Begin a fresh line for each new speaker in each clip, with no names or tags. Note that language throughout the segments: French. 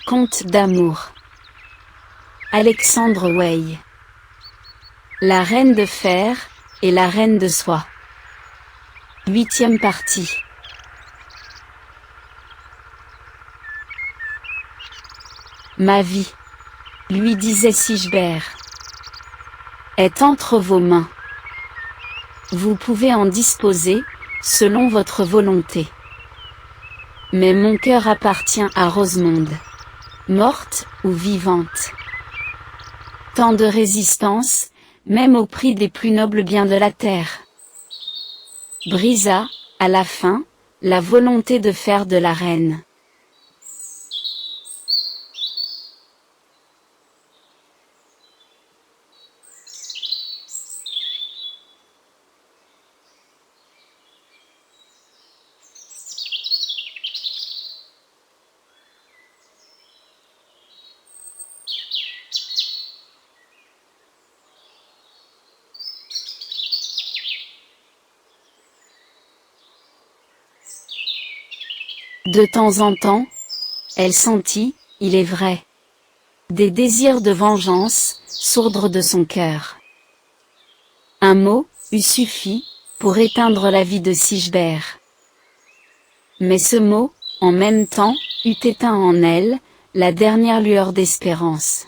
Conte d'amour. Alexandre Weil. La reine de fer et la reine de soie. 8e partie. Ma vie, lui disait Sigebert, est entre vos mains. Vous pouvez en disposer, selon votre volonté. Mais mon cœur appartient à Rosemonde. Morte ou vivante. Tant de résistance, même au prix des plus nobles biens de la terre. Brisa, à la fin, la volonté de faire de la reine. De temps en temps, elle sentit, il est vrai, des désirs de vengeance, sourdre de son cœur. Un mot eût suffi, pour éteindre la vie de Sigebert. Mais ce mot, en même temps, eût éteint en elle, la dernière lueur d'espérance.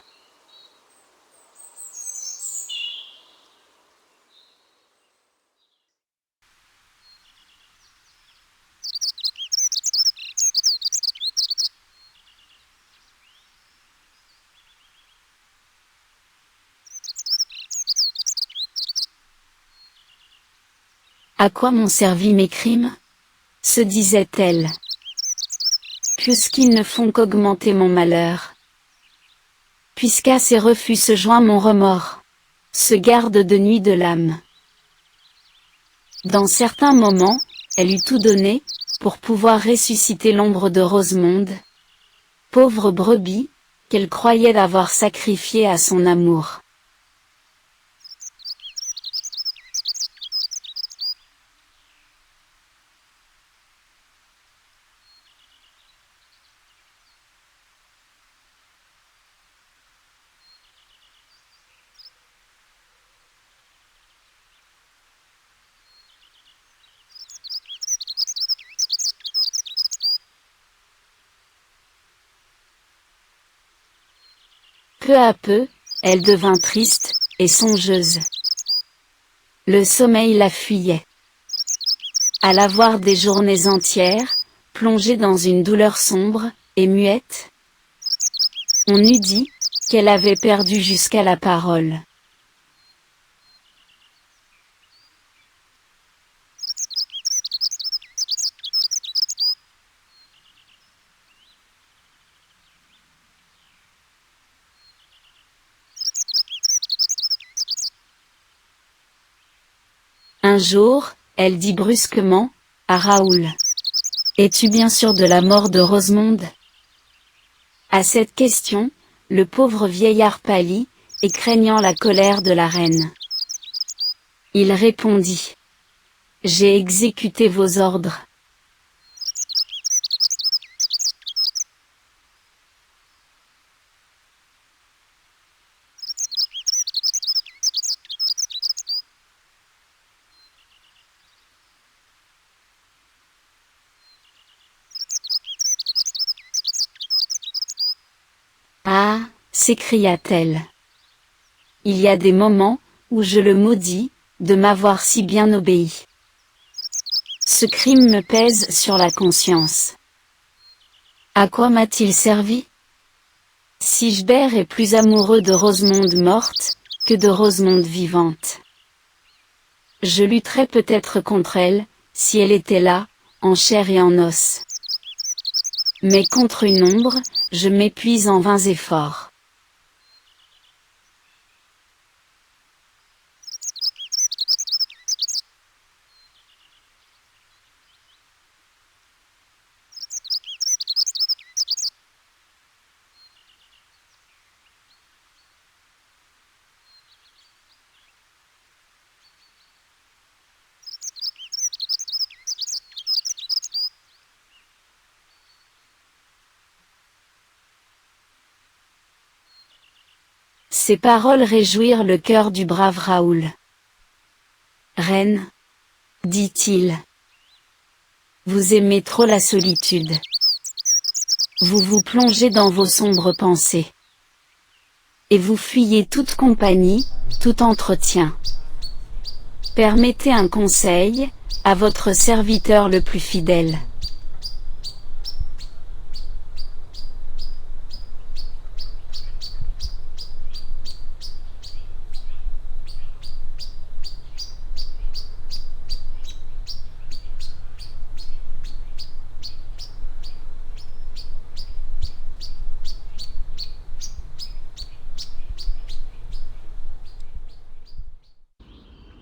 À quoi m'ont servi mes crimes? Se disait-elle. Puisqu'ils ne font qu'augmenter mon malheur. Puisqu'à ces refus se joint mon remords. Se garde de nuit de l'âme. Dans certains moments, elle eût tout donné, pour pouvoir ressusciter l'ombre de Rosemonde. Pauvre brebis, qu'elle croyait avoir sacrifiée à son amour. Peu à peu, elle devint triste, et songeuse. Le sommeil la fuyait. À la voir des journées entières, plongée dans une douleur sombre, et muette, on eût dit, qu'elle avait perdu jusqu'à la parole. Un jour, elle dit brusquement, à Raoul. Es-tu bien sûr de la mort de Rosemonde? À cette question, le pauvre vieillard pâlit, et craignant la colère de la reine. Il répondit. J'ai exécuté vos ordres. Ah, s'écria-t-elle. Il y a des moments, où je le maudis, de m'avoir si bien obéi. Ce crime me pèse sur la conscience. À quoi m'a-t-il servi? Sigebert est plus amoureux de Rosemonde morte, que de Rosemonde vivante. Je lutterais peut-être contre elle, si elle était là, en chair et en os. Mais contre une ombre, je m'épuise en vains efforts. Ces paroles réjouirent le cœur du brave Raoul. Reine, dit-il, vous aimez trop la solitude. Vous vous plongez dans vos sombres pensées. Et vous fuyez toute compagnie, tout entretien. Permettez un conseil, à votre serviteur le plus fidèle.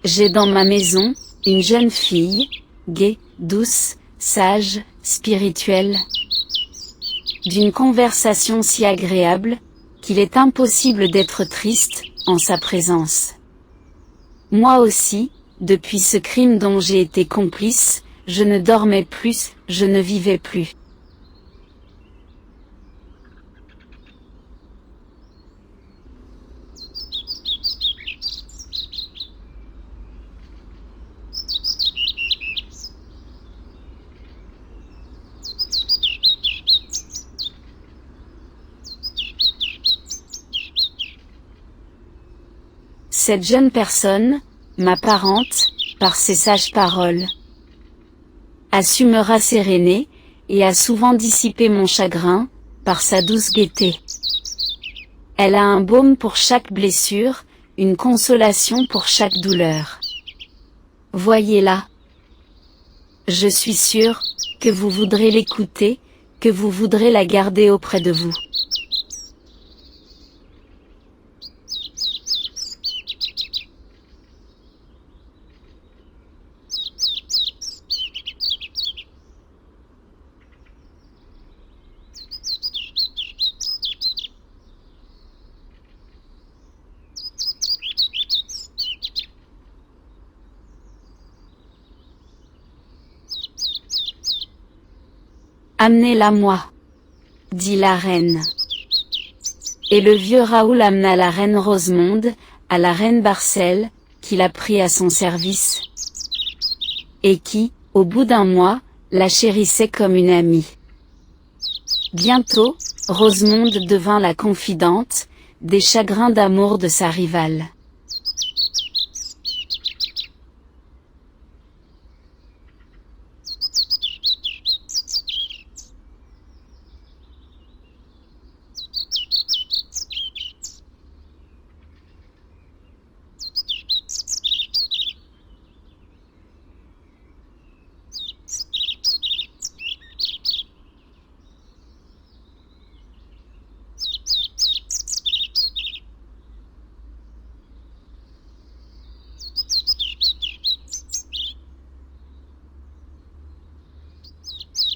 J'ai dans ma maison, une jeune fille, gaie, douce, sage, spirituelle, d'une conversation si agréable, qu'il est impossible d'être triste, en sa présence. Moi aussi, depuis ce crime dont j'ai été complice, je ne dormais plus, je ne vivais plus. Cette jeune personne, ma parente, par ses sages paroles, a su me rasséréner, et a souvent dissipé mon chagrin, par sa douce gaieté. Elle a un baume pour chaque blessure, une consolation pour chaque douleur. Voyez-la. Je suis sûre, que vous voudrez l'écouter, que vous voudrez la garder auprès de vous. Amenez-la moi, dit la reine. Et le vieux Raoul amena la reine Rosemonde, à la reine Barcelle, qui la prit à son service, et qui, au bout d'un mois, la chérissait comme une amie. Bientôt, Rosemonde devint la confidente, des chagrins d'amour de sa rivale.